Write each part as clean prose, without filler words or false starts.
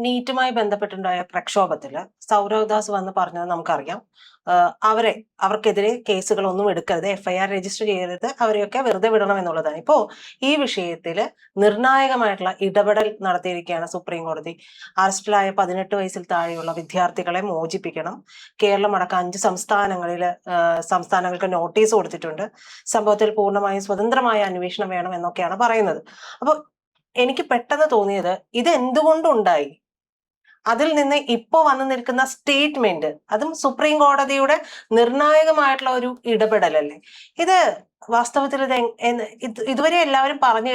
നീറ്റുമായി ബന്ധപ്പെട്ടുണ്ടായ പ്രക്ഷോഭത്തില് സൗരവ് ദാസ് വന്ന് പറഞ്ഞത് നമുക്കറിയാം. അവർക്കെതിരെ കേസുകളൊന്നും എടുക്കരുത്, FIR രജിസ്റ്റർ ചെയ്യരുത്, അവരെയൊക്കെ വെറുതെ വിടണം എന്നുള്ളതാണ്. ഇപ്പോ ഈ വിഷയത്തില് നിർണായകമായിട്ടുള്ള ഇടപെടൽ നടത്തിയിരിക്കുകയാണ് സുപ്രീം കോടതി. അറസ്റ്റിലായ 18 വയസ്സിൽ താഴെയുള്ള വിദ്യാർത്ഥികളെ മോചിപ്പിക്കണം. കേരളം അടക്കം 5 സംസ്ഥാനങ്ങൾക്ക് നോട്ടീസ് കൊടുത്തിട്ടുണ്ട്. സംഭവത്തിൽ പൂർണ്ണമായും സ്വതന്ത്രമായ അന്വേഷണം വേണം എന്നൊക്കെയാണ് പറയുന്നത്. അപ്പൊ എനിക്ക് പെട്ടെന്ന് തോന്നിയത് ഇത് എന്തുകൊണ്ടുണ്ടായി, അതിൽ നിന്ന് ഇപ്പോ വന്നു നിൽക്കുന്ന സ്റ്റേറ്റ്മെന്റ്, അതും സുപ്രീം കോടതിയുടെ നിർണായകമായിട്ടുള്ള ഒരു ഇടപെടലല്ലേ ഇത്. വാസ്തവത്തിൽ ഇതുവരെ എല്ലാവരും പറഞ്ഞു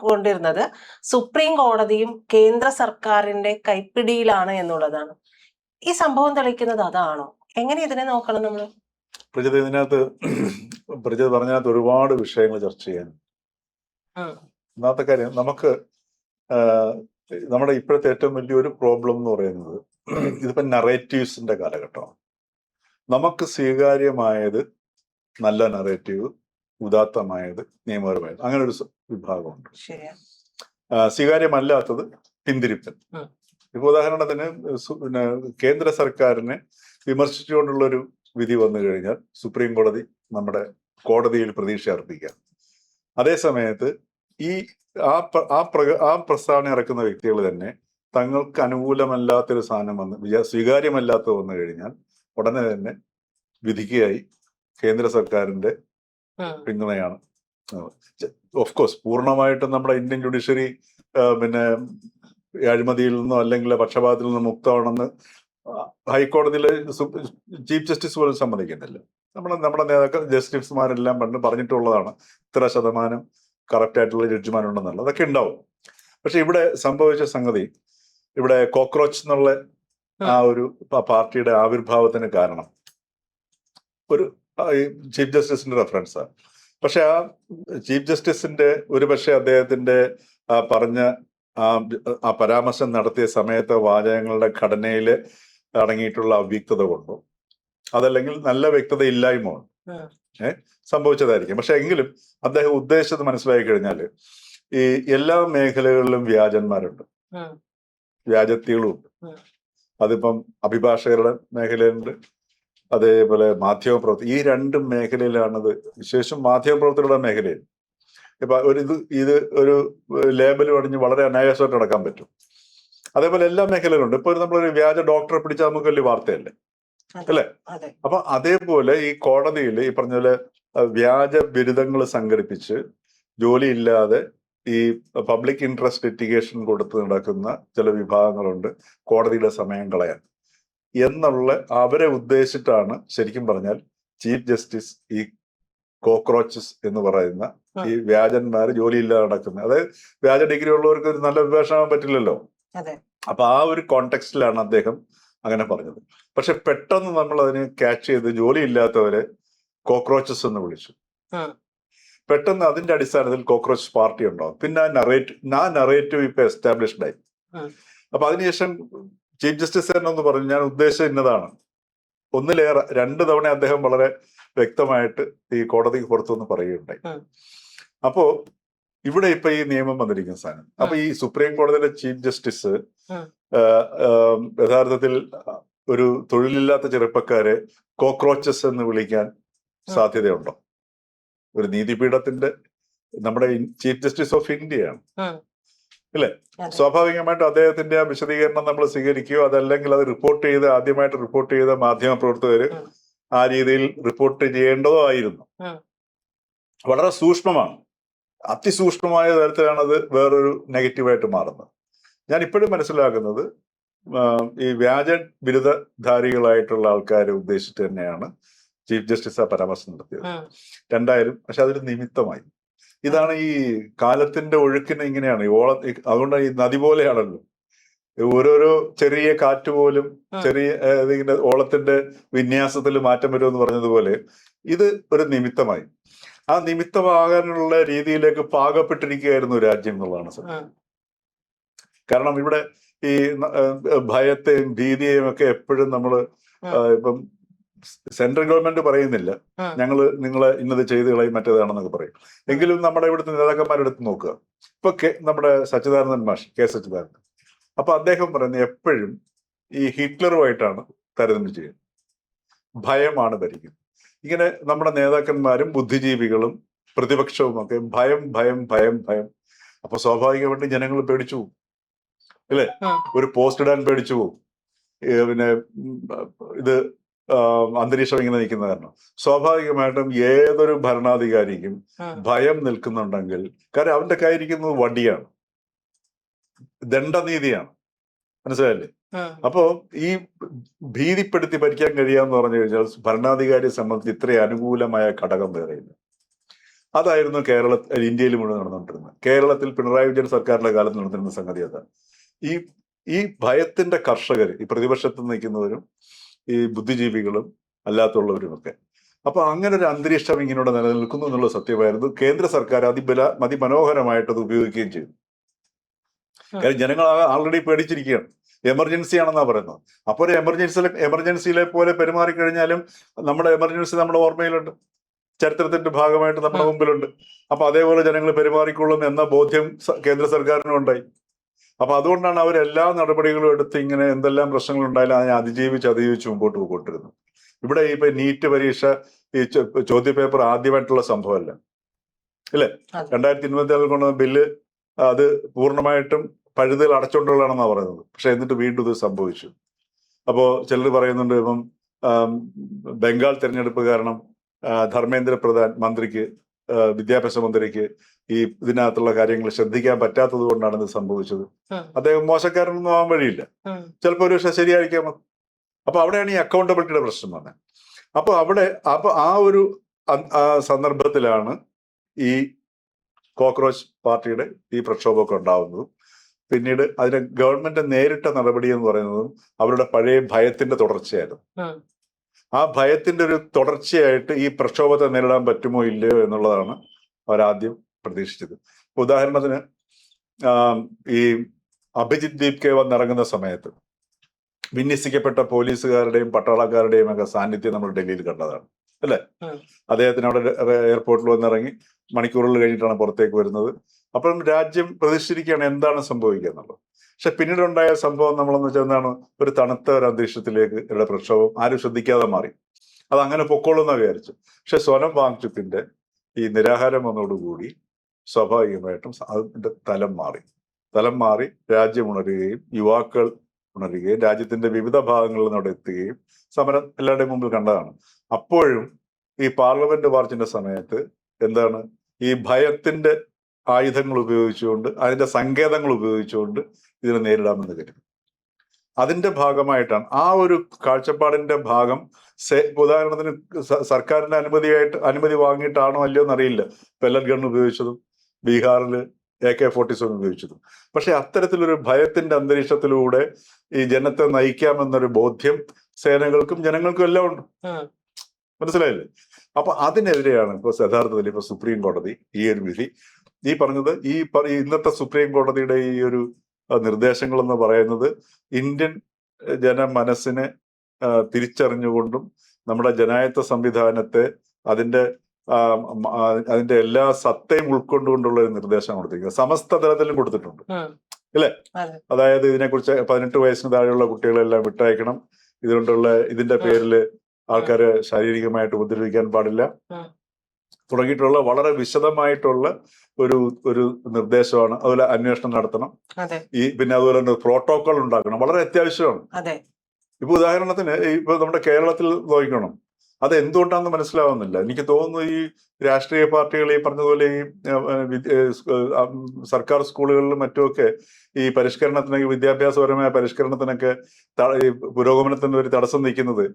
കൊണ്ടിരുന്നത് സുപ്രീം കോടതിയും കേന്ദ്ര സർക്കാരിന്റെ കൈപ്പിടിയിലാണ് എന്നുള്ളതാണ്. ഈ സംഭവം തെളിയിക്കുന്നത് അതാണോ? എങ്ങനെ ഇതിനെ നോക്കണം നമ്മള്? പ്രജിത്, ഇതിനകത്ത് പ്രജിത് പറഞ്ഞതിനകത്ത് ഒരുപാട് വിഷയങ്ങൾ ചർച്ച ചെയ്യാൻ. ഒന്നാമത്തെ കാര്യം, നമുക്ക് നമ്മുടെ ഇപ്പോഴത്തെ ഏറ്റവും വലിയൊരു പ്രോബ്ലം എന്ന് പറയുന്നത് ഇതിപ്പോ നറേറ്റീവ്സിന്റെ കാലഘട്ടമാണ്. നമുക്ക് സ്വീകാര്യമായത് നല്ല നറേറ്റീവ്, ഉദാത്തമായത് നിയമപരമായത്, അങ്ങനെ ഒരു വിഭാഗമുണ്ട്. സ്വീകാര്യമല്ലാത്തത് പിന്തിരിപ്പൻ. ഇപ്പൊ ഉദാഹരണത്തിന് കേന്ദ്ര സർക്കാരിനെ വിമർശിച്ചുകൊണ്ടുള്ളൊരു വിധി വന്നു കഴിഞ്ഞാൽ സുപ്രീം കോടതി നമ്മുടെ കോടതിയിൽ പ്രതീക്ഷ അർപ്പിക്കാം. അതേ സമയത്ത് ഈ ആ പ്രസ്താവന ഇറക്കുന്ന വ്യക്തികൾ തന്നെ തങ്ങൾക്ക് അനുകൂലമല്ലാത്തൊരു സാധനം സ്വീകാര്യമല്ലാത്തത് വന്നു കഴിഞ്ഞാൽ ഉടനെ തന്നെ വിധിക്കായി കേന്ദ്ര സർക്കാരിന്റെ പിന്തുണയാണ്. ഓഫ് കോഴ്സ് പൂർണ്ണമായിട്ടും നമ്മുടെ ഇന്ത്യൻ ജുഡീഷ്യറി അഴിമതിയിൽ നിന്നോ അല്ലെങ്കിൽ പക്ഷപാതത്തിൽ നിന്നോ മുക്തമാണെന്ന് ഹൈക്കോടതിയിലെ ചീഫ് ജസ്റ്റിസ് പോലും സമ്മതിക്കുന്നില്ല. നമ്മുടെ നേതാക്കൾ ജസ്റ്റിസുമാരെല്ലാം പറഞ്ഞിട്ടുള്ളതാണ് ഇത്ര ശതമാനം കറക്റ്റ് ആയിട്ടുള്ള ജഡ്ജിമാരുണ്ടെന്നുള്ളത്. അതൊക്കെ ഉണ്ടാവും. പക്ഷെ ഇവിടെ സംഭവിച്ച സംഗതി, ഇവിടെ കോക്രോച്ച് എന്നുള്ള ആ ഒരു പാർട്ടിയുടെ ആവിർഭാവത്തിന് കാരണം ഒരു ചീഫ് ജസ്റ്റിസിന്റെ റെഫറൻസാണ്. പക്ഷെ ആ ചീഫ് ജസ്റ്റിസിന്റെ ഒരുപക്ഷെ അദ്ദേഹത്തിന്റെ പറഞ്ഞ ആ പരാമർശം നടത്തിയ സമയത്തെ വാചകങ്ങളുടെ ഘടനയിൽ അടങ്ങിയിട്ടുള്ള അവ്യക്തത കൊണ്ടോ അതല്ലെങ്കിൽ നല്ല വ്യക്തത ഇല്ലായ്മ സംഭവിച്ചതായിരിക്കും. പക്ഷെ എങ്കിലും അദ്ദേഹം ഉദ്ദേശിച്ചത് മനസ്സിലായി കഴിഞ്ഞാൽ ഈ എല്ലാ മേഖലകളിലും വ്യാജന്മാരുണ്ട്, വ്യാജത്തികളും ഉണ്ട്. അതിപ്പം അഭിഭാഷകരുടെ മേഖലയുണ്ട്, അതേപോലെ മാധ്യമപ്രവർത്തകർ. ഈ രണ്ട് മേഖലയിലാണത്, വിശേഷം മാധ്യമപ്രവർത്തകരുടെ മേഖലയിൽ. ഇപ്പൊ ഇത് ഒരു ലേബൽ പണിഞ്ഞ് വളരെ അനായാസമായിട്ട് നടക്കാൻ പറ്റും. അതേപോലെ എല്ലാ മേഖലയിലുണ്ട്. ഇപ്പൊ നമ്മളൊരു വ്യാജ ഡോക്ടറെ പിടിച്ചാൽ നമുക്ക് വലിയ വാർത്തയല്ലേ, അല്ലേ? അപ്പൊ അതേപോലെ ഈ കോടതിയിൽ ഈ പറഞ്ഞ പോലെ വ്യാജ ബിരുദങ്ങൾ സംഘടിപ്പിച്ച് ജോലിയില്ലാതെ ഈ പബ്ലിക് ഇൻട്രസ്റ്റ് ലിറ്റിഗേഷൻ കൊടുത്ത് നടക്കുന്ന ചില വിഭാഗങ്ങളുണ്ട്, കോടതിയുടെ സമയം കളയാൻ എന്നുള്ള അവരെ ഉദ്ദേശിച്ചിട്ടാണ് ശരിക്കും പറഞ്ഞാൽ ചീഫ് ജസ്റ്റിസ് ഈ കോക്രോച്ചസ് എന്ന് പറയുന്ന ഈ വ്യാജന്മാർ ജോലിയില്ലാതെ നടക്കുന്നത്. അതായത് വ്യാജ ഡിഗ്രി ഉള്ളവർക്ക് ഒരു നല്ല വിഭാഷണം പറ്റില്ലല്ലോ. അപ്പൊ ആ ഒരു കോണ്ടെക്സ്റ്റിലാണ് അദ്ദേഹം അങ്ങനെ പറഞ്ഞത്. പക്ഷെ പെട്ടെന്ന് നമ്മൾ അതിനെ ക്യാച്ച് ചെയ്ത് ജോലിയില്ലാത്തവരെ കോക്രോച്ചസ് എന്ന് വിളിച്ചു. പെട്ടെന്ന് അതിന്റെ അടിസ്ഥാനത്തിൽ കോക്രോച്ച് പാർട്ടി ഉണ്ടാവും. പിന്നെ ആ നറേറ്റീവ് ഇപ്പൊ എസ്റ്റാബ്ലിഷ്ഡ് ആയി. അപ്പൊ അതിനുശേഷം ചീഫ് ജസ്റ്റിസ് തന്നെ ഒന്ന് പറഞ്ഞു, ഞാൻ ഉദ്ദേശിച്ചത് ഇന്നതാണ്. ഒന്നിലേറെ 2 തവണ അദ്ദേഹം വളരെ വ്യക്തമായിട്ട് ഈ കോടതിക്ക് പുറത്തുനിന്ന് പറയുകയുണ്ടായി. അപ്പോ ഇവിടെ ഇപ്പൊ ഈ നിയമം വന്നിരിക്കുന്ന സാധനം, അപ്പൊ ഈ സുപ്രീം കോടതിയിലെ ചീഫ് ജസ്റ്റിസ് യഥാർത്ഥത്തിൽ ഒരു തൊഴിലില്ലാത്ത ചെറുപ്പക്കാരെ കോക്രോച്ചസ് എന്ന് വിളിക്കാൻ സാധ്യതയുണ്ടോ? ഒരു നീതിപീഠത്തിന്റെ നമ്മുടെ ചീഫ് ജസ്റ്റിസ് ഓഫ് ഇന്ത്യയാണ്, അല്ലേ? സ്വാഭാവികമായിട്ടും അദ്ദേഹത്തിന്റെ ആ വിശദീകരണം നമ്മൾ സ്വീകരിക്കുകയോ അതല്ലെങ്കിൽ അത് ആദ്യമായിട്ട് റിപ്പോർട്ട് ചെയ്ത മാധ്യമ പ്രവർത്തകര് ആ രീതിയിൽ റിപ്പോർട്ട് ചെയ്യേണ്ടതോ ആയിരുന്നു. വളരെ സൂക്ഷ്മമാണ്, അതിസൂക്ഷ്മമായ തരത്തിലാണ് അത് വേറൊരു നെഗറ്റീവായിട്ട് മാറുന്നത്. ഞാൻ ഇപ്പോഴും മനസ്സിലാക്കുന്നത് ഈ വ്യാജ ബിരുദധാരികളായിട്ടുള്ള ആൾക്കാരെ ഉദ്ദേശിച്ചിട്ട് തന്നെയാണ് ചീഫ് ജസ്റ്റിസ് ആ പരാമർശം നടത്തിയത്. രണ്ടായാലും പക്ഷെ അതൊരു നിമിത്തമായി. ഇതാണ് ഈ കാലത്തിന്റെ ഒഴുക്കിന് ഇങ്ങനെയാണ്. അതുകൊണ്ട് ഈ നദി പോലെയാണല്ലോ, ഓരോരോ ചെറിയ കാറ്റ് പോലും ചെറിയ ഓളത്തിന്റെ വിന്യാസത്തിൽ മാറ്റം വരുമെന്ന് പറഞ്ഞതുപോലെ ഇത് ഒരു നിമിത്തമായി. ആ നിമിത്തമാകാനുള്ള രീതിയിലേക്ക് പാകപ്പെട്ടിരിക്കുകയായിരുന്നു രാജ്യം എന്നുള്ളതാണ് സത്യം. കാരണം ഇവിടെ ഈ ഭയത്തെയും ഭീതിയെയും ഒക്കെ എപ്പോഴും നമ്മള് ഇപ്പം സെൻട്രൽ ഗവൺമെന്റ് പറയുന്നില്ല നിങ്ങളെ ഇന്നത് ചെയ്ത് കളയും മറ്റേതാണെന്നൊക്കെ പറയും. എങ്കിലും നമ്മുടെ ഇവിടുത്തെ നേതാക്കന്മാരെടുത്ത് നോക്കുക. ഇപ്പൊ നമ്മുടെ സച്ചിദാനന്ദൻ മാഷ്, കെ സച്ചിദാനന്ദൻ, അപ്പൊ അദ്ദേഹം പറയുന്നത് എപ്പോഴും ഈ ഹിറ്റ്ലറുമായിട്ടാണ് താരതമ്യം ചെയ്യുന്നത്. ഭയമാണ് ഭരിക്കുന്നത്. ഇങ്ങനെ നമ്മുടെ നേതാക്കന്മാരും ബുദ്ധിജീവികളും പ്രതിപക്ഷവും ഒക്കെ ഭയം ഭയം ഭയം ഭയം. അപ്പൊ സ്വാഭാവികമായിട്ടും ജനങ്ങൾ പേടിച്ചു പോകും അല്ലേ? ഒരു പോസ്റ്റ് ഇടാൻ പേടിച്ചു പോകും. പിന്നെ ഇത് അന്തരീക്ഷം ഇങ്ങനെ നിൽക്കുന്ന കാരണം സ്വാഭാവികമായിട്ടും ഏതൊരു ഭരണാധികാരിക്കും ഭയം നിൽക്കുന്നുണ്ടെങ്കിൽ, കാരണം അവന്റെ കയ്യിരിക്കുന്നത് വടിയാണ്, ദണ്ഡനീതിയാണ്. മനസ്സിലായില്ലേ? അപ്പോ ഈ ഭീതിപ്പെടുത്തി ഭരിക്കാൻ കഴിയാന്ന് പറഞ്ഞു കഴിഞ്ഞാൽ ഭരണാധികാരിയെ സംബന്ധിച്ച് ഇത്രയും അനുകൂലമായ ഘടകം വേറെയില്ല. അതായിരുന്നു ഇന്ത്യയിൽ മുഴുവൻ നടന്നുകൊണ്ടിരുന്നത്. കേരളത്തിൽ പിണറായി വിജയൻ സർക്കാരിന്റെ കാലത്ത് നടന്നിരുന്ന സംഗതി അതാണ്. ഈ ഭയത്തിന്റെ കർഷകർ, ഈ പ്രതിപക്ഷത്ത് നിൽക്കുന്നവരും ഈ ബുദ്ധിജീവികളും അല്ലാത്തുള്ളവരുമൊക്കെ. അപ്പൊ അങ്ങനെ ഒരു അന്തരീക്ഷം ഇങ്ങനെ നിലനിൽക്കുന്നു എന്നുള്ള സത്യമായിരുന്നു. കേന്ദ്ര സർക്കാർ അതിമനോഹരമായിട്ട് അത് ഉപയോഗിക്കുകയും ചെയ്തു. കാര്യം ജനങ്ങൾ ആൾറെഡി പേടിച്ചിരിക്കുകയാണ്. എമർജൻസി ആണെന്നാ പറയുന്നത്. അപ്പൊ ഒരു എമർജൻസിയിലെ പോലെ പെരുമാറിക്കഴിഞ്ഞാലും നമ്മുടെ എമർജൻസി നമ്മുടെ ഓർമ്മയിലുണ്ട്, ചരിത്രത്തിന്റെ ഭാഗമായിട്ട് നമ്മുടെ മുമ്പിലുണ്ട്. അപ്പൊ അതേപോലെ ജനങ്ങൾ പെരുമാറിക്കൊള്ളും എന്ന ബോധ്യം കേന്ദ്ര സർക്കാരിനും ഉണ്ടായി. അപ്പൊ അതുകൊണ്ടാണ് അവരെല്ലാ നടപടികളും എടുത്ത് ഇങ്ങനെ എന്തെല്ലാം പ്രശ്നങ്ങൾ ഉണ്ടായാലും അതിനെ അതിജീവിച്ച് മുമ്പോട്ട് പോയിക്കൊണ്ടിരുന്നത്. ഇവിടെ ഇപ്പൊ നീറ്റ് പരീക്ഷ ഈ ചോദ്യപേപ്പർ ആദ്യമായിട്ടുള്ള സംഭവമല്ല അല്ലേ? 2024 കൊണ്ടുവന്ന ബില്ല് അത് പൂർണ്ണമായിട്ടും പഴുതുകൾ അടച്ചുകൊണ്ടുള്ളതാണെന്നാണ് പറയുന്നത്. പക്ഷെ എന്നിട്ട് വീണ്ടും ഇത് സംഭവിച്ചു. അപ്പോ ചിലർ പറയുന്നുണ്ട് ഇപ്പം ബംഗാൾ തെരഞ്ഞെടുപ്പ് കാരണം ധർമ്മേന്ദ്ര പ്രധാൻ മന്ത്രിക്ക്, വിദ്യാഭ്യാസ മന്ത്രിക്ക് ഈ ഇതിനകത്തുള്ള കാര്യങ്ങൾ ശ്രദ്ധിക്കാൻ പറ്റാത്തത് കൊണ്ടാണ് ഇത് സംഭവിച്ചത്. അദ്ദേഹം മോശക്കാരനൊന്നും ആവാൻ വഴിയില്ല, ചിലപ്പോൾ ഒരു പക്ഷെ ശരിയായിരിക്കാം. അപ്പൊ അവിടെയാണ് ഈ അക്കൗണ്ടബിലിറ്റിയുടെ പ്രശ്നം വന്നത്. അപ്പൊ ആ ഒരു സന്ദർഭത്തിലാണ് ഈ കോക്രോച്ച് പാർട്ടിയുടെ ഈ പ്രക്ഷോഭമൊക്കെ ഉണ്ടാവുന്നതും പിന്നീട് അതിന് ഗവൺമെന്റ് നേരിട്ട നടപടി എന്ന് പറയുന്നതും അവരുടെ പഴയ ഭയത്തിന്റെ തുടർച്ചയായിരുന്നു. ആ ഭയത്തിന്റെ ഒരു തുടർച്ചയായിട്ട് ഈ പ്രക്ഷോഭത്തെ നേരിടാൻ പറ്റുമോ ഇല്ലയോ എന്നുള്ളതാണ് അവരാദ്യം പ്രതീക്ഷിച്ചത്. ഉദാഹരണത്തിന് ഈ അഭിജിത് ദീപ്കെ വന്നിറങ്ങുന്ന സമയത്ത് വിന്യസിക്കപ്പെട്ട പോലീസുകാരുടെയും പട്ടാളക്കാരുടെയും ഒക്കെ സാന്നിധ്യം നമ്മൾ ഡൽഹിയിൽ കണ്ടതാണ് അല്ലെ? അദ്ദേഹത്തിന് അവിടെ എയർപോർട്ടിൽ വന്നിറങ്ങി മണിക്കൂറുകൾ കഴിഞ്ഞിട്ടാണ് പുറത്തേക്ക് വരുന്നത്. അപ്പം രാജ്യം പ്രതീക്ഷിച്ചിരിക്കുകയാണ് എന്താണ് സംഭവിക്കുക എന്നുള്ളത്. പക്ഷെ പിന്നീടുണ്ടായ സംഭവം നമ്മളെന്ന് വെച്ചാൽ എന്താണ്, ഒരു തണുത്ത ഒരു അന്തരീക്ഷത്തിലേക്ക് ഇവരുടെ പ്രക്ഷോഭം ആരും ശ്രദ്ധിക്കാതെ മാറി. അത് അങ്ങനെ പൊക്കോളൂന്ന് വിചാരിച്ചു. പക്ഷെ സോനം വാങ്ചുക്കിന്റെ ഈ നിരാഹാരം വന്നതോടുകൂടി സ്വാഭാവികമായിട്ടും അതിന്റെ തലം മാറി രാജ്യം ഉണരുകയും യുവാക്കൾ ഉണരുകയും രാജ്യത്തിന്റെ വിവിധ ഭാഗങ്ങളിൽ നിന്ന് അവിടെ എത്തുകയും സമരം എല്ലാവരുടെയും മുമ്പിൽ കണ്ടതാണ്. അപ്പോഴും ഈ പാർലമെന്റ് മാർച്ചിന്റെ സമയത്ത് എന്താണ്, ഈ ഭയത്തിന്റെ ആയുധങ്ങൾ ഉപയോഗിച്ചുകൊണ്ട്, അതിന്റെ സങ്കേതങ്ങൾ ഉപയോഗിച്ചുകൊണ്ട് ഇതിനെ നേരിടാമെന്ന് കരുതി. അതിന്റെ ഭാഗമായിട്ടാണ് ആ ഒരു കാഴ്ചപ്പാടിന്റെ ഭാഗം. ഉദാഹരണത്തിന് സർക്കാരിന്റെ അനുമതി വാങ്ങിയിട്ടാണോ അല്ലയോ എന്നറിയില്ല പെല്ലറ്റ് ഗൺ ഉപയോഗിച്ചതും ബീഹാറിൽ AK-47 ഉപയോഗിച്ചതും. പക്ഷെ അത്തരത്തിലൊരു ഭയത്തിന്റെ അന്തരീക്ഷത്തിലൂടെ ഈ ജനത്തെ നയിക്കാമെന്നൊരു ബോധ്യം സേനകൾക്കും ജനങ്ങൾക്കും എല്ലാം ഉണ്ട്. മനസ്സിലായില്ലേ? അപ്പൊ അതിനെതിരെയാണ് ഇപ്പൊ യഥാർത്ഥത്തിൽ ഇപ്പൊ സുപ്രീം കോടതി ഈ ഒരു വിധി, ഈ പറഞ്ഞത്, ഇന്നത്തെ സുപ്രീം കോടതിയുടെ ഈ ഒരു നിർദ്ദേശങ്ങൾ എന്ന് പറയുന്നത് ഇന്ത്യൻ ജനമനസ്സിനെ തിരിച്ചറിഞ്ഞുകൊണ്ടും നമ്മുടെ ജനായത്ത സംവിധാനത്തെ അതിന്റെ എല്ലാ സത്തയും ഉൾക്കൊണ്ടുകൊണ്ടുള്ള ഒരു നിർദ്ദേശം കൊടുത്തിരിക്കുന്നത്. സമസ്ത തലത്തിലും കൊടുത്തിട്ടുണ്ട് അല്ലേ? അതായത് ഇതിനെക്കുറിച്ച് 18 വയസ്സിന് താഴെയുള്ള കുട്ടികളെല്ലാം വിട്ടയക്കണം, ഇതിന്റെ പേരിൽ ആൾക്കാരെ ശാരീരികമായിട്ട് ഉപദ്രവിക്കാൻ പാടില്ല തുടങ്ങിയിട്ടുള്ള വളരെ വിശദമായിട്ടുള്ള ഒരു നിർദ്ദേശമാണ്. അതുപോലെ അന്വേഷണം നടത്തണം, പിന്നെ അതുപോലെ തന്നെ പ്രോട്ടോകോൾ ഉണ്ടാക്കണം, വളരെ അത്യാവശ്യമാണ്. ഇപ്പൊ ഉദാഹരണത്തിന് ഇപ്പൊ നമ്മുടെ കേരളത്തിൽ നോക്കണം, അത് എന്തുകൊണ്ടാണെന്ന് മനസ്സിലാവുന്നില്ല. എനിക്ക് തോന്നുന്നു ഈ രാഷ്ട്രീയ പാർട്ടികൾ ഈ പറഞ്ഞതുപോലെ ഈ സർക്കാർ സ്കൂളുകളിലും മറ്റുമൊക്കെ ഈ പരിഷ്കരണത്തിനൊക്കെ, വിദ്യാഭ്യാസപരമായ പരിഷ്കരണത്തിനൊക്കെ പുരോഗമനത്തിന് ഒരു തടസ്സം നിൽക്കുന്നത്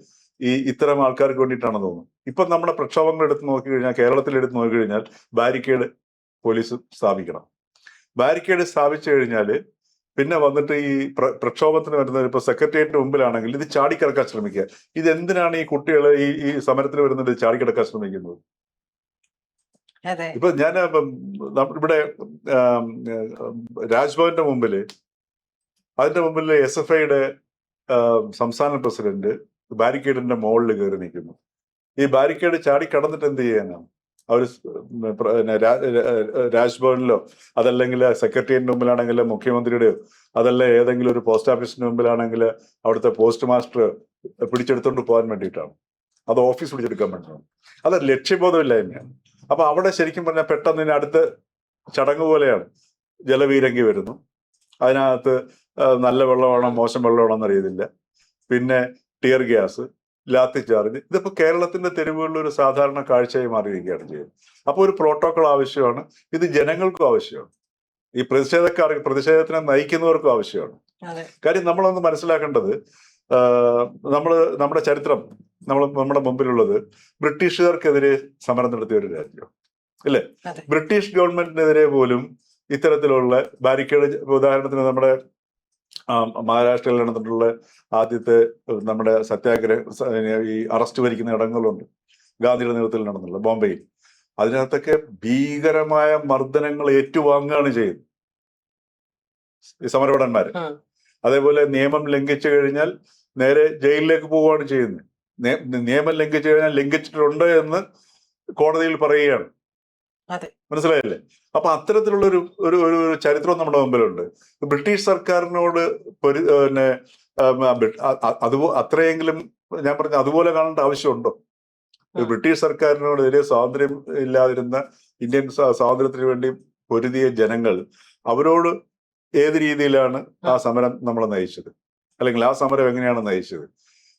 ഇത്തരം ആൾക്കാർക്ക് വേണ്ടിയിട്ടാണെന്ന് തോന്നുന്നു. ഇപ്പൊ നമ്മുടെ പ്രക്ഷോഭങ്ങൾ എടുത്ത് നോക്കിക്കഴിഞ്ഞാൽ, കേരളത്തിൽ എടുത്ത് നോക്കിക്കഴിഞ്ഞാൽ ബാരിക്കേഡ് പോലീസ് സ്ഥാപിക്കണം. ബാരിക്കേഡ് സ്ഥാപിച്ചു കഴിഞ്ഞാൽ പിന്നെ വന്നിട്ട് ഈ പ്രക്ഷോഭത്തിന് വരുന്നത് ഇപ്പൊ സെക്രട്ടേറിയറ്റിന് മുമ്പിലാണെങ്കിൽ ഇത് ചാടിക്കിടക്കാൻ ശ്രമിക്കുക. ഇതെന്തിനാണ് ഈ കുട്ടികൾ ഈ സമരത്തിന് വരുന്നത് ചാടിക്കിടക്കാൻ ശ്രമിക്കുന്നത്? ഇപ്പൊ ഞാൻ ഇവിടെ രാജ്ഭവന്റെ മുമ്പില്, അതിന്റെ മുമ്പിൽ SFIയുടെ സംസ്ഥാന പ്രസിഡന്റ് ബാരിക്കേഡിന്റെ മുകളിൽ കയറി നിൽക്കുന്നു. ഈ ബാരിക്കേഡ് ചാടി കടന്നിട്ട് എന്ത് ചെയ്യാനാണ്? അവർ രാജ്ഭവനിലോ അതല്ലെങ്കിൽ സെക്രട്ടേറിയറ്റിന് മുമ്പിലാണെങ്കിൽ മുഖ്യമന്ത്രിയുടെയോ അതല്ല ഏതെങ്കിലും ഒരു പോസ്റ്റ് ഓഫീസിന് മുമ്പിലാണെങ്കിൽ അവിടുത്തെ പോസ്റ്റ് മാസ്റ്റർ പിടിച്ചെടുത്തോണ്ട് പോകാൻ വേണ്ടിയിട്ടാണ്. അത് ഓഫീസ് പിടിച്ചെടുക്കാൻ വേണ്ടിയിട്ടാണ്. അത് ലക്ഷ്യബോധമില്ല തന്നെയാണ്. അപ്പൊ അവിടെ ശരിക്കും പറഞ്ഞാൽ പെട്ടെന്ന് അടുത്ത ചടങ്ങ് പോലെയാണ്. ജലപീരങ്കി വരുന്നു, അതിനകത്ത് നല്ല വെള്ളമാണോ മോശം വെള്ളമാണോ എന്നറിയത്തില്ല. പിന്നെ ടിയർ ഗ്യാസ്, ലാത്തി ചാർജ്, ഇതിപ്പോ കേരളത്തിന്റെ തെരുവുകളിൽ ഒരു സാധാരണ കാഴ്ചയായി മാറിയിരിക്കുകയാണ് ചെയ്യുന്നത്. അപ്പോൾ ഒരു പ്രോട്ടോകോൾ ആവശ്യമാണ്. ഇത് ജനങ്ങൾക്കും ആവശ്യമാണ്, ഈ പ്രതിഷേധത്തിനെ നയിക്കുന്നവർക്കും ആവശ്യമാണ്. കാര്യം നമ്മളൊന്ന് മനസ്സിലാക്കേണ്ടത്, നമ്മുടെ ചരിത്രം നമ്മുടെ മുമ്പിലുള്ളത് ബ്രിട്ടീഷുകാർക്കെതിരെ സമരം നടത്തിയ ഒരു രാജ്യം അല്ലേ? ബ്രിട്ടീഷ് ഗവൺമെന്റിനെതിരെ പോലും ഇത്തരത്തിലുള്ള ബാരിക്കേഡ്, ഉദാഹരണത്തിന് നമ്മുടെ മഹാരാഷ്ട്രയിൽ നടന്നിട്ടുള്ള ആദ്യത്തെ നമ്മുടെ സത്യാഗ്രഹ ഈ അറസ്റ്റ് ഭരിക്കുന്ന ഇടങ്ങളുണ്ട്, ഗാന്ധിയുടെ നേതൃത്വത്തിൽ നടന്നുള്ള ബോംബെയിൽ. അതിനകത്തൊക്കെ ഭീകരമായ മർദ്ദനങ്ങൾ ഏറ്റുവാങ്ങുകയാണ് ചെയ്യുന്നത് ഈ സമരഭടന്മാര്. അതേപോലെ നിയമം ലംഘിച്ചു കഴിഞ്ഞാൽ നേരെ ജയിലിലേക്ക് പോവുകയാണ് ചെയ്യുന്നത്. നിയമം ലംഘിച്ചു കഴിഞ്ഞാൽ ലംഘിച്ചിട്ടുണ്ട് എന്ന് കോടതിയിൽ പറയുകയാണ്. മനസ്സിലായില്ലേ? അപ്പൊ അത്തരത്തിലുള്ള ഒരു ചരിത്രം നമ്മുടെ മുമ്പിലുണ്ട്. ബ്രിട്ടീഷ് സർക്കാരിനോട് പിന്നെ അത്രയെങ്കിലും ഞാൻ പറഞ്ഞ അതുപോലെ കാണേണ്ട ആവശ്യമുണ്ടോ? ബ്രിട്ടീഷ് സർക്കാരിനോടെതിരെ സ്വാതന്ത്ര്യം ഇല്ലാതിരുന്ന ഇന്ത്യൻ സ്വാതന്ത്ര്യത്തിന് വേണ്ടി പൊരുതിയ ജനങ്ങൾ, അവരോട് ഏത് രീതിയിലാണ് ആ സമരം നമ്മളെ നയിച്ചത്, അല്ലെങ്കിൽ ആ സമരം എങ്ങനെയാണ് നയിച്ചത്?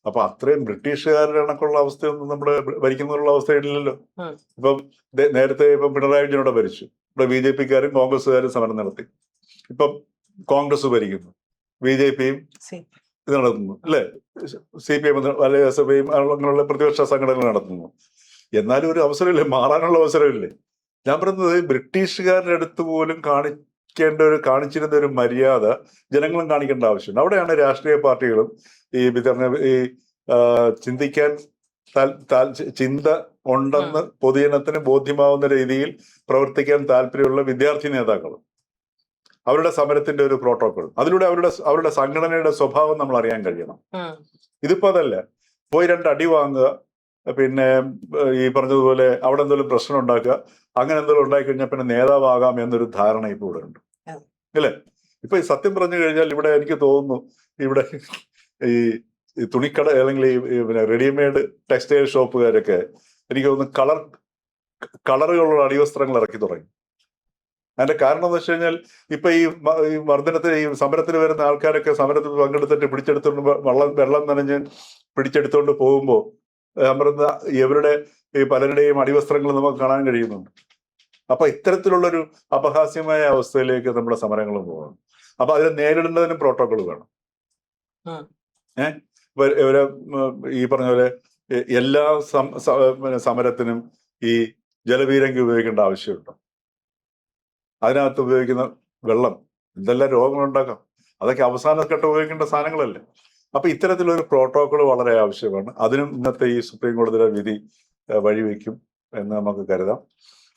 അപ്പൊ അത്രയും ബ്രിട്ടീഷുകാരുടെ കണക്കുള്ള അവസ്ഥയൊന്നും നമ്മുടെ ഭരിക്കുന്നതിനുള്ള അവസ്ഥയില്ലല്ലോ. ഇപ്പം നേരത്തെ പിണറായി വിജയനോട് ഭരിച്ചു, ഇവിടെ BJP-ക്കാരും കോൺഗ്രസ്സുകാരും സമരം നടത്തി. ഇപ്പം കോൺഗ്രസ് ഭരിക്കുന്നു, BJP-യും ഇത് നടത്തുന്നു അല്ലെ, CPM അല്ലെങ്കിൽ SFIയും അങ്ങനെയുള്ള പ്രതിപക്ഷ സംഘടനകൾ നടത്തുന്നു. എന്നാലും ഒരു അവസരമില്ലേ, മാറാനുള്ള അവസരമില്ലേ? ഞാൻ പറയുന്നത് ബ്രിട്ടീഷുകാരുടെ അടുത്ത് പോലും കാണിച്ചിരുന്ന ഒരു മര്യാദ ജനങ്ങളും കാണിക്കേണ്ട ആവശ്യമുണ്ട്. അവിടെയാണ് രാഷ്ട്രീയ പാർട്ടികളും ഈ ചിന്തിക്കാൻ ചിന്ത ഉണ്ടെന്ന് പൊതുജനത്തിന് ബോധ്യമാവുന്ന രീതിയിൽ പ്രവർത്തിക്കാൻ താല്പര്യമുള്ള വിദ്യാർത്ഥി നേതാക്കളും അവരുടെ സമരത്തിന്റെ ഒരു പ്രോട്ടോകോൾ, അതിലൂടെ അവരുടെ സംഘടനയുടെ സ്വഭാവം നമ്മൾ അറിയാൻ കഴിയണം. ഇതിപ്പോ അതല്ല, പോയി 2 അടി വാങ്ങുക, പിന്നെ ഈ പറഞ്ഞതുപോലെ അവിടെ എന്തെങ്കിലും പ്രശ്നം ഉണ്ടാക്കുക, അങ്ങനെ എന്തെങ്കിലും ഉണ്ടായി കഴിഞ്ഞാൽ പിന്നെ നേതാവാകാം എന്നൊരു ധാരണ ഇപ്പോൾ ഇവിടെ ഉണ്ട് അല്ലേ? ഇപ്പൊ ഈ സത്യം പറഞ്ഞു കഴിഞ്ഞാൽ ഇവിടെ എനിക്ക് തോന്നുന്നു, ഇവിടെ ഈ തുണിക്കട അല്ലെങ്കിൽ പിന്നെ റെഡിമെയ്ഡ് ടെക്സ്റ്റൈൽ ഷോപ്പുകാരൊക്കെ എനിക്ക് തോന്നുന്നു കളറുകളുള്ള അടിവസ്ത്രങ്ങൾ ഇറക്കി തുടങ്ങി. അതിന്റെ കാരണം എന്ന് വെച്ച് കഴിഞ്ഞാൽ ഇപ്പൊ ഈ മർദ്ദനത്തിന് ഈ സമരത്തിന് വരുന്ന ആൾക്കാരൊക്കെ സമരത്തിൽ പങ്കെടുത്തിട്ട് പിടിച്ചെടുത്തോണ്ട് വെള്ളം നനഞ്ഞ് പിടിച്ചെടുത്തോണ്ട് പോകുമ്പോൾ അമൃത ഇവരുടെ ഈ പലരുടെയും അടിവസ്ത്രങ്ങൾ നമുക്ക് കാണാൻ കഴിയുന്നുണ്ട്. അപ്പൊ ഇത്തരത്തിലുള്ളൊരു അപഹാസ്യമായ അവസ്ഥയിലേക്ക് നമ്മുടെ സമരങ്ങളും പോകണം. അപ്പൊ അതിനെ നേരിടേണ്ടതിനും പ്രോട്ടോകോൾ വേണം. ഇവരെ ഈ പറഞ്ഞ പോലെ എല്ലാ സമരത്തിനും ഈ ജലപീരങ്കി ഉപയോഗിക്കേണ്ട ആവശ്യമുണ്ടോ? അതിനകത്ത് ഉപയോഗിക്കുന്ന വെള്ളം എന്തെല്ലാം രോഗങ്ങളുണ്ടാക്കാം, അതൊക്കെ അവസാന ഘട്ടം ഉപയോഗിക്കേണ്ട സാധനങ്ങളല്ലേ? അപ്പൊ ഇത്തരത്തിലൊരു പ്രോട്ടോകോൾ വളരെ ആവശ്യമാണ്. അതിനും ഇന്നത്തെ ഈ സുപ്രീം കോടതിയുടെ വിധി വഴിവെക്കും എന്ന് നമുക്ക് കരുതാം.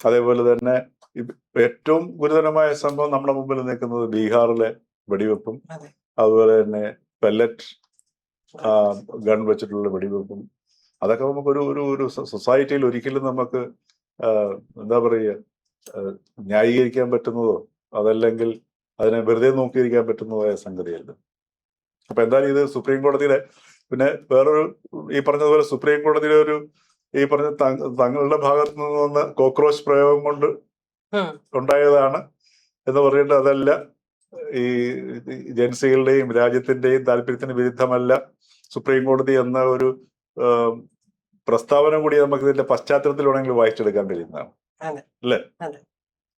അതേപോലെ തന്നെ ഏറ്റവും ഗുരുതരമായ സംഭവം നമ്മുടെ മുമ്പിൽ നിൽക്കുന്നത് ബീഹാറിലെ വെടിവെപ്പും അതുപോലെ തന്നെ പെല്ലറ്റ് ഗൺ വെച്ചിട്ടുള്ള വെടിവെപ്പും. അതൊക്കെ നമുക്കൊരു ഒരു സൊസൈറ്റിയിൽ ഒരിക്കലും നമുക്ക് എന്താ പറയുക ന്യായീകരിക്കാൻ പറ്റുന്നതോ അതല്ലെങ്കിൽ അതിനെ വെറുതെ നോക്കിയിരിക്കാൻ പറ്റുന്നതായ സംഗതിയല്ല. അപ്പൊ എന്തായാലും ഇത് സുപ്രീം കോടതിയിലെ പിന്നെ വേറൊരു ഈ പറഞ്ഞതുപോലെ സുപ്രീം കോടതിയിലെ ഒരു ഈ പറഞ്ഞ തങ്ങളുടെ ഭാഗത്തു നിന്ന് വന്ന കോക്രോച്ച് പ്രയോഗം കൊണ്ട് ഉണ്ടായതാണ് എന്ന് പറയേണ്ടത്. അതല്ല, ഈ ജൻസികളുടെയും രാജ്യത്തിന്റെയും താല്പര്യത്തിന് വിരുദ്ധമല്ല സുപ്രീം കോടതി എന്ന ഒരു പ്രസ്താവന കൂടി നമുക്ക് ഇതിന്റെ പശ്ചാത്തലത്തിൽ വേണമെങ്കിൽ വായിച്ചെടുക്കാൻ കഴിയുന്നതാണ് അല്ലേ?